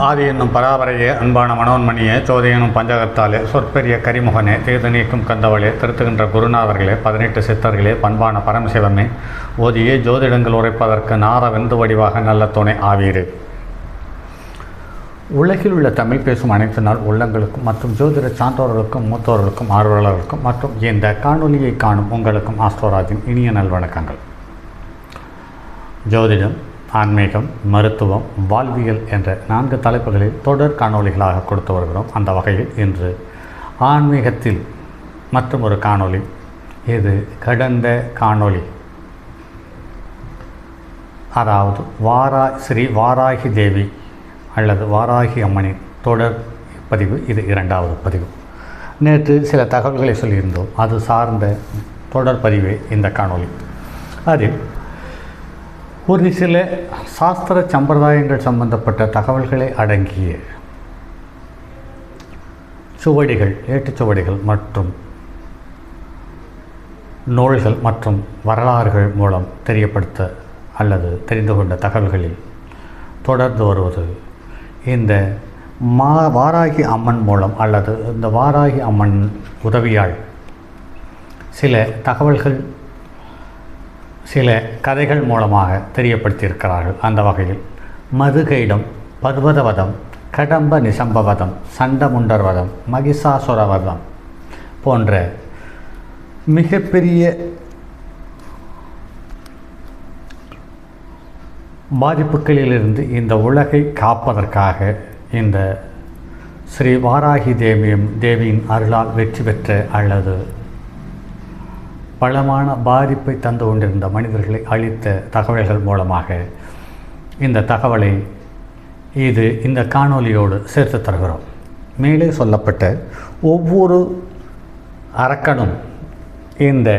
ஆதி என்னும் பராபரையே அன்பான மனோன்மணியே சோதி எனும் பஞ்சகத்தாலே சொற்பெரிய கரிமுகனே தீது நீக்கும் கந்தவளே திருத்துகின்ற குருநாதர்களே 18 சித்தர்களே பண்பான பரமசிவமே ஓதியே ஜோதிடங்கள் உரைப்பதற்கு நாத வெந்து வடிவாக நல்ல துணை ஆவீரே. உலகில் உள்ள தமிழ் பேசும் அனைத்து நாள் உள்ளங்களுக்கும் மற்றும் ஜோதிட சான்றோர்களுக்கும் மூத்தோர்களுக்கும் ஆர்வலர்களுக்கும் மற்றும் இந்த காணொலியை காணும் உங்களுக்கும் ஆஸ்ட்ரோராஜின் இனிய நல்வணக்கங்கள். ஜோதிடம், ஆன்மீகம், மருத்துவம், வாழ்வியல் என்ற 4 தலைப்புகளில் தொடர் காணொலிகளாக கொடுத்து வருகிறோம். அந்த வகையில் இன்று ஆன்மீகத்தில் மற்றும் ஒரு காணொலி. இது கடந்த காணொலி, அதாவது ஸ்ரீ வாராகி தேவி அல்லது வாராகி அம்மனின் தொடர் பதிவு. இது 2வது பதிவு. நேற்று சில தகவல்களை சொல்லியிருந்தோம், அது சார்ந்த தொடர் பதிவே இந்த காணொலி. அதில் ஒரு சில சாஸ்திர சம்பிரதாயங்கள் சம்பந்தப்பட்ட தகவல்களை அடங்கிய சுவடிகள், ஏட்டுச்சுவடிகள் மற்றும் நூல்கள் மற்றும் வரலாறுகள் மூலம் தெரியப்படுத்த அல்லது தெரிந்து கொண்ட தகவல்களில் தொடர்ந்து வருவது இந்த வாராகி அம்மன் மூலம் அல்லது இந்த வாராகி அம்மன் உதவியால் சில தகவல்கள், சில கதைகள் மூலமாக தெரியப்படுத்தியிருக்கிறார்கள். அந்த வகையில் மதுகைடம், பர்வதவதம், கடம்ப நிசம்பவதம், சண்டமுண்டர்வதம், மகிஷாசுரவதம் போன்ற மிகப்பெரிய பாதிப்புகளிலிருந்து இந்த உலகை காப்பதற்காக இந்த ஸ்ரீ வாராகி தேவியின் அருளால் வெற்றி பெற்ற அல்லது பலமான பாதிப்பை தந்து கொண்டிருந்த மனிதர்களை அளித்த தகவல்கள் மூலமாக இந்த தகவலை இந்த காணொலியோடு சேர்த்து தருகிறோம். மேலே சொல்லப்பட்ட ஒவ்வொரு அரக்கனும் இந்த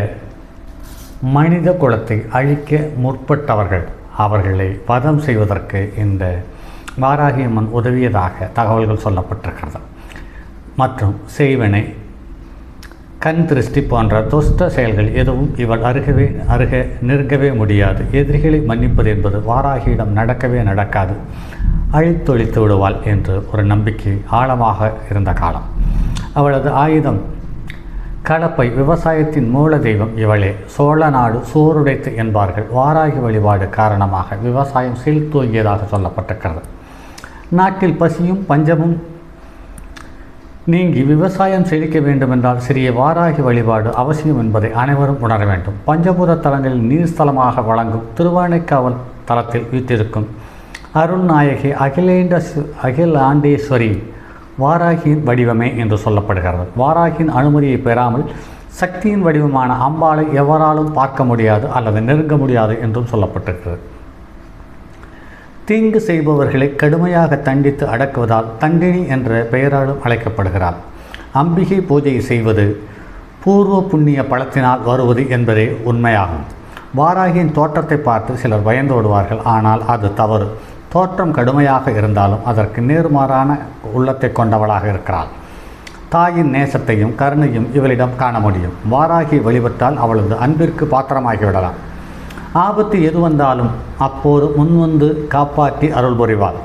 மனித குலத்தை அழிக்க முற்பட்டவர்கள், அவர்களை வதம் செய்வதற்கு இந்த வாராகி அம்மன் உதவியதாக தகவல்கள் சொல்லப்பட்டிருக்கிறது. மற்றும் செய்வனை, கண் திருஷ்டி போன்ற துஷ்ட செயல்கள் எதுவும் இவள் நெருங்கவே முடியாது. எதிரிகளை மன்னிப்பது என்பது வாராகியிடம் நடக்காது, அழித்தொழித்து விடுவாள் என்று ஒரு நம்பிக்கை ஆழமாக இருந்த காலம். அவளது ஆயுதம் கலப்பை, விவசாயத்தின் மூல தெய்வம் இவளே. சோழ நாடு சோறுடைத்து என்பார்கள். வாராகி வழிபாடு காரணமாக விவசாயம் செழித்தோங்கியதாக சொல்லப்பட்டிருக்கிறது. நாட்டில் பசியும் பஞ்சமும் நீங்கி விவசாயம் செழிக்க வேண்டுமென்றால் சிறிய வாராகி வழிபாடு அவசியம் என்பதை அனைவரும் உணர வேண்டும். பஞ்சபூத தலங்களில் நீர்ஸ்தலமாக வழங்கும் திருவானைக்காவல் தலத்தில் வீட்டிருக்கும் அருள்நாயகி அகிலாண்டேஸ்வரி வாராகியின் வடிவமே என்று சொல்லப்படுகிறது. வாராகியின் அனுமதியை பெறாமல் சக்தியின் வடிவமான அம்பாளை எவராலும் பார்க்க முடியாது அல்லது நெருங்க முடியாது என்றும் சொல்லப்பட்டிருக்கிறது. தீங்கு செய்பவர்களை கடுமையாக தண்டித்து அடக்குவதால் தண்டினி என்ற பெயராலும் அழைக்கப்படுகிறார். அம்பிகை பூஜை செய்வது பூர்வ புண்ணிய பலத்தினால் வருவது என்பதே உண்மையாகும். வாராகியின் தோற்றத்தை பார்த்து சிலர் பயந்தோடுவார்கள், ஆனால் அது தவறு. தோற்றம் கடுமையாக இருந்தாலும் அதற்கு நேர்மாறான உள்ளத்தை கொண்டவளாக இருக்கிறாள். தாயின் நேசத்தையும் கருணையும் இவளிடம் காண முடியும். வாராகி வழிபட்டால் அவளது அன்பிற்கு பாத்திரமாகிவிடலாம். ஆபத்து எது வந்தாலும் அப்போது முன்வந்து காப்பாற்றி அருள் புரிவாள்.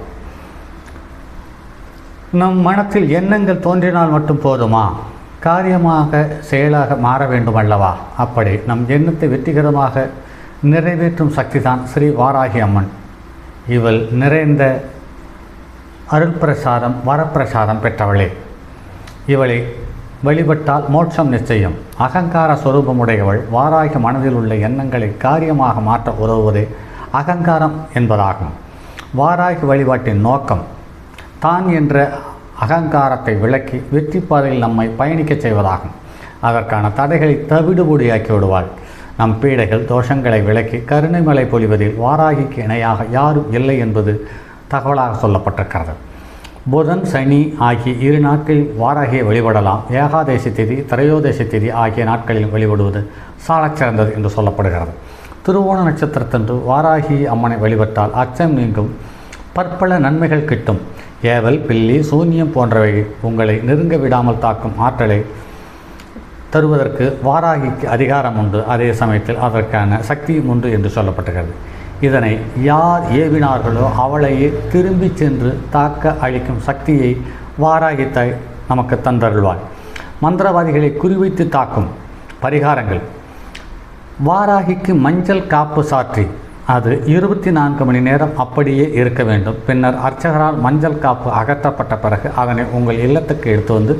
நம் மனத்தில் எண்ணங்கள் தோன்றினால் மட்டும் போதுமா? காரியமாக செயலாக மாற வேண்டும் அல்லவா? அப்படி நம் எண்ணத்தை வெற்றிகரமாக நிறைவேற்றும் சக்திதான் ஸ்ரீ வாராகி அம்மன். இவள் நிறைந்த அருள் பிரசாதம், வரப்பிரசாதம் பெற்றவளே. இவளை வழிபட்டால் மோட்சம் நிச்சயம். அகங்கார சொரூபமுடையவள். வாராகி மனதில் உள்ள எண்ணங்களை காரியமாக மாற்ற உதவுவதே அகங்காரம் என்பதாகும். வாராகி வழிபாட்டின் நோக்கம் தான் என்ற அகங்காரத்தை விளக்கி வெற்றி பாதையில் நம்மை பயணிக்க செய்வதாகும். அதற்கான தடைகளை தவிடுபொடியாக்கி விடுவாள். நம் பீடைகள், தோஷங்களை விளக்கி கருணை மலை பொழிவதில் வாராகிக்கு இணையாக யாரும் இல்லை என்பது தகவலாக சொல்லப்பட்டிருக்கிறது. புதன், சனி ஆகிய 2 நாட்களில் வாராகியை வழிபடலாம். ஏகாதேசி திதி, திரையோதசி திதி ஆகிய நாட்களில் வழிபடுவது சாலச் சிறந்தது என்று சொல்லப்படுகிறது. திருவோண நட்சத்திரத்தன்று வாராகி அம்மனை வழிபட்டால் அச்சம் நீங்கும், பற்பல நன்மைகள் கிட்டும். ஏவல், பில்லி, சூன்யம் போன்றவை உங்களை நெருங்க விடாமல் தாக்கும் ஆற்றலை தருவதற்கு வாராகிக்கு அதிகாரம் உண்டு. அதே சமயத்தில் அதற்கான சக்தியும் உண்டு என்று சொல்லப்பட்டிருக்கிறது. இதனை யார் ஏவினார்களோ அவளையே திரும்பி சென்று தாக்க அளிக்கும் சக்தியை வாராகி தாய் நமக்கு தந்தருள்வாள். மந்திரவாதிகளை குறிவைத்து தாக்கும் பரிகாரங்கள். வாராகிக்கு மஞ்சள் காப்பு சாற்றி அது 24 மணி நேரம் அப்படியே இருக்க வேண்டும். பின்னர் அர்ச்சகரால் மஞ்சள் காப்பு அகற்றப்பட்ட பிறகு அதனை உங்கள் இல்லத்துக்கு எடுத்து வந்து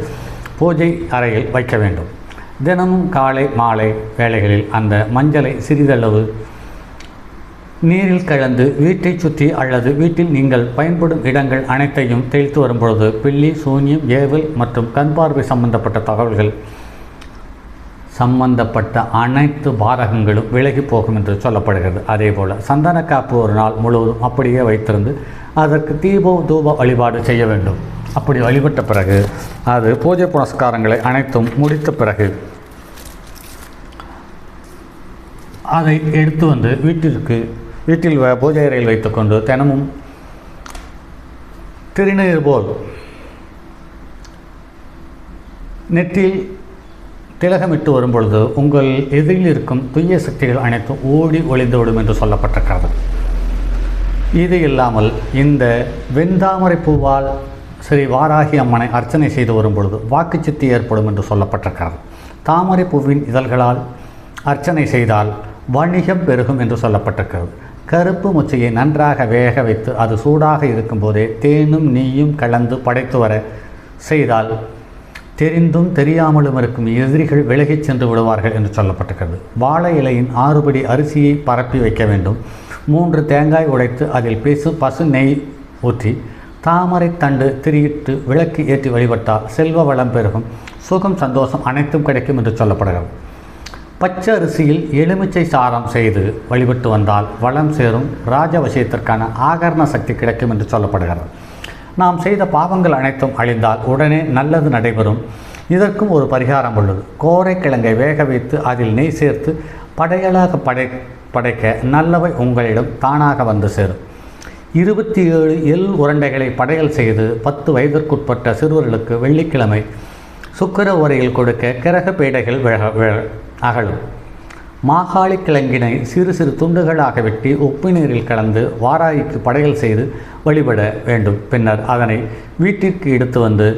பூஜை அறையில் வைக்க வேண்டும். தினமும் காலை மாலை வேளைகளில் அந்த மஞ்சளை சிறிதளவு நீரில் கலந்து வீட்டை சுற்றி அல்லது வீட்டில் நீங்கள் பயன்படும் இடங்கள் அனைத்தையும் தெளித்து வரும்பொழுது பில்லி, சூன்யம், ஏவல் மற்றும் கண் பார்வை சம்பந்தப்பட்ட அனைத்து பாதகங்களும் விலகி போகும் என்று சொல்லப்படுகிறது. அதேபோல் சந்தன காப்பு ஒரு நாள் முழுவதும் அப்படியே வைத்திருந்து அதற்கு தூப வழிபாடு செய்ய வேண்டும். அப்படி வழிபட்ட பிறகு அது பூஜை புனஸ்காரங்களை அனைத்தும் முடித்த பிறகு அதை எடுத்து வந்து வீட்டில் பூஜை அறையில் வைத்துக்கொண்டு தினமும் திருநீர் போல் நெற்றியில் திலகமிட்டு வரும்பொழுது உங்கள் எதிரில் இருக்கும் தூய சக்திகள் அனைத்தும் ஓடி ஒளிந்துவிடும் என்று சொல்லப்பட்டிருக்கிறது. இது இல்லாமல் இந்த வெண்தாமரை பூவால் ஸ்ரீ வாராகி அம்மனை அர்ச்சனை செய்து வரும்பொழுது வாக்குச்சித்தி ஏற்படும் என்று சொல்லப்பட்டிருக்கிறது. தாமரை பூவின் இதழ்களால் அர்ச்சனை செய்தால் வணிகம் பெருகும் என்று சொல்லப்பட்டிருக்கிறது. கருப்பு முச்சையை நன்றாக வேக வைத்து அது சூடாக இருக்கும்போதே தேனும் நெய்யும் கலந்து படைத்து வர செய்தால் தெரிந்தும் தெரியாமலும் இருக்கும் எதிரிகள் விலகிச் சென்று விடுவார்கள் என்று சொல்லப்பட்டிருக்கிறது. வாழை இலையின் 6 படி அரிசியை பரப்பி வைக்க வேண்டும். 3 தேங்காய் உடைத்து அதில் பசு நெய் ஊற்றி தாமரை தண்டு திரியிட்டு விளக்கு ஏற்றி வழிபட்டால் செல்வ வளம் பெருகும், சுகம் சந்தோஷம் அனைத்தும் கிடைக்கும் என்று சொல்லப்படுகிறது. பச்சை அரிசியில் எலுமிச்சை சாரம் செய்து வழிபட்டு வந்தால் வளம் சேரும், ராஜவசியத்திற்கான ஆகரண சக்தி கிடைக்கும் என்று சொல்லப்படுகிறது. நாம் செய்த பாவங்கள் அனைத்தும் அழிந்தால் உடனே நல்லது நடைபெறும். இதற்கும் ஒரு பரிகாரம் உள்ளது. கோரைக்கிழங்கை வேக வைத்து அதில் நெய் சேர்த்து படையலாக படைக்க நல்லவை உங்களிடம் தானாக வந்து சேரும். 27 எள் உருண்டைகளை படையல் செய்து 10 வயதிற்குட்பட்ட சிறுவர்களுக்கு வெள்ளிக்கிழமை சுக்கிர உரையில் கொடுக்க கிரக பீடைகள் அகலும். மாகாளி கிழங்கினை சிறு சிறு துண்டுகளாக வெட்டி உப்பு நீரில் கலந்து வாராகிக்கு படையல் செய்து வழிபட வேண்டும். பின்னர் அதனை வீட்டிற்கு எடுத்து வந்து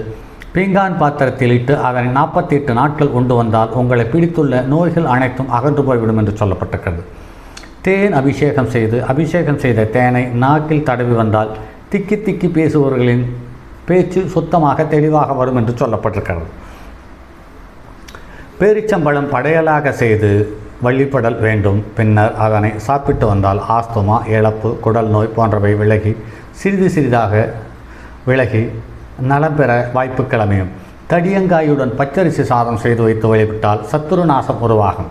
பீங்கான் பாத்திரத்தில் இட்டு அதனை 48 நாட்கள் உண்டு வந்தால் உங்களை பிடித்துள்ள நோய்கள் அனைத்தும் அகன்று போய்விடும் என்று சொல்லப்பட்டிருக்கிறது. தேன் அபிஷேகம் செய்த தேனை நாக்கில் தடவி வந்தால் திக்கி திக்கி பேசுபவர்களின் பேச்சு சுத்தமாக தெளிவாக வரும் என்று சொல்லப்பட்டிருக்கிறது. பேரிச்சம்பழம் படையலாக செய்து வழிபடல் வேண்டும். பின்னர் அதனை சாப்பிட்டு வந்தால் ஆஸ்துமா, இழப்பு, குடல் நோய் போன்றவை சிறிதாக விலகி நலம் பெற வாய்ப்புகள் அமையும். தடியங்காயுடன் பச்சரிசி சாதம் செய்து வைத்து வழிபட்டால் சத்துரு நாசம் உருவாகும்.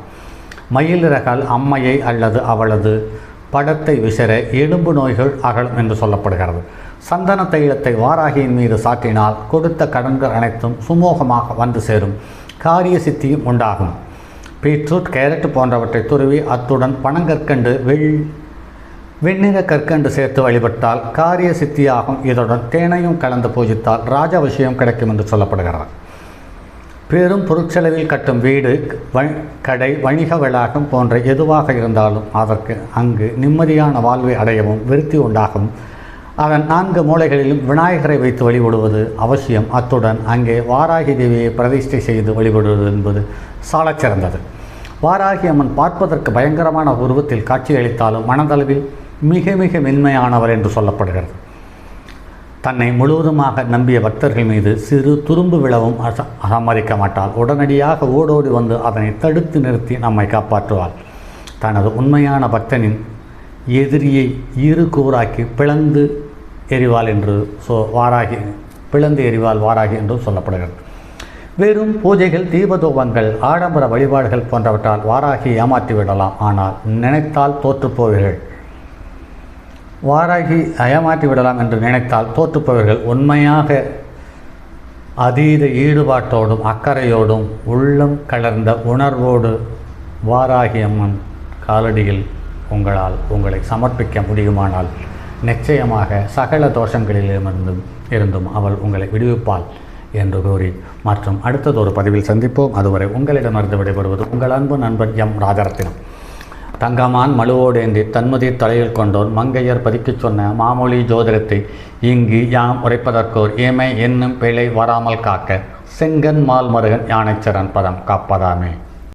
மயிலிறகால் அம்மையை அல்லது அவளது படத்தை விசற எலும்பு நோய்கள் அகலும் என்று சொல்லப்படுகிறது. சந்தன தைலத்தை வாராகியின் மீது சாற்றினால் கொடுத்த கடன்கள் அனைத்தும் சுமூகமாக வந்து சேரும், காரிய சித்தியும் உண்டாகும். பீட்ரூட், கேரட் போன்றவற்றை துருவி அத்துடன் பனங்கற்கண்டு, வெண்ணிற கற்கண்டு சேர்த்து வழிபட்டால் காரிய சித்தியாகும். இதுடன் தேனையும் கலந்து பூஜித்தால் ராஜவசியம் கிடைக்கும் என்று சொல்லப்படுகிறது. பெரும் பொருட்செலவில் கட்டும் வீடு, கடை, வணிக வளாகம் போன்ற எதுவாக இருந்தாலும் அதற்கு அங்கு நிம்மதியான வாழ்வை அடையவும் விருத்தி உண்டாகும். அதன் 4 மூலைகளிலும் விநாயகரை வைத்து வழிபடுவது அவசியம். அத்துடன் அங்கே வாராகி தேவியை பிரதிஷ்டை செய்து வழிபடுவது என்பது சாலச் சிறந்தது. வாராகி அம்மன் பார்ப்பதற்கு பயங்கரமான உருவத்தில் காட்சியளித்தாலும் மனதளவில் மிக மிக மென்மையானவர் என்று சொல்லப்படுகிறது. தன்னை முழுவதுமாக நம்பிய பக்தர்கள் மீது சிறு துரும்பு விழவும் சம்மதிக்க மாட்டாள். உடனடியாக ஓடோடி வந்து அதனை தடுத்து நிறுத்தி நம்மை காப்பாற்றுவாள். தனது உண்மையான பக்தனின் எதிரியை 2 கூறாக்கி பிளந்து எறிவாள் வாராகி என்றும் சொல்லப்படுகிறது. வெறும் பூஜைகள், தீபதூபங்கள், ஆடம்பர வழிபாடுகள் போன்றவற்றால் வாராகி ஏமாற்றிவிடலாம். ஆனால் நினைத்தால் தோற்றுப்போவீர்கள். வாராகி ஏமாற்றிவிடலாம் என்று நினைத்தால் தோற்றுப்போவீர்கள். உண்மையாக அதீத ஈடுபாட்டோடும் அக்கறையோடும் உள்ளம் கலர்ந்த உணர்வோடு வாராகி அம்மன் காலடியில் உங்களை சமர்ப்பிக்க முடியுமானால் நிச்சயமாக சகல தோஷங்களிலிருந்தும் அவள் உங்களை விடுவிப்பாள் என்று கூறி மற்றும் அடுத்ததொரு பதிவில் சந்திப்போம். அதுவரை உங்களிடமிருந்து விடைபெறுவது உங்கள் அன்பு நண்பன் எம் ராஜரத்தினம். தங்கமான் மழுவோடேந்தி தன்மதி தலையில் கொண்டோர் மங்கையர் பதிக்கச் சொன்ன மாமொழி ஜோதிடத்தை இங்கு யாம் உரைப்பதற்கோர் ஏமை என்னும் பிழை வராமல் காக்க செங்கன் மால் மருகன் யானைச்சரன் பதம் காப்பதாமே.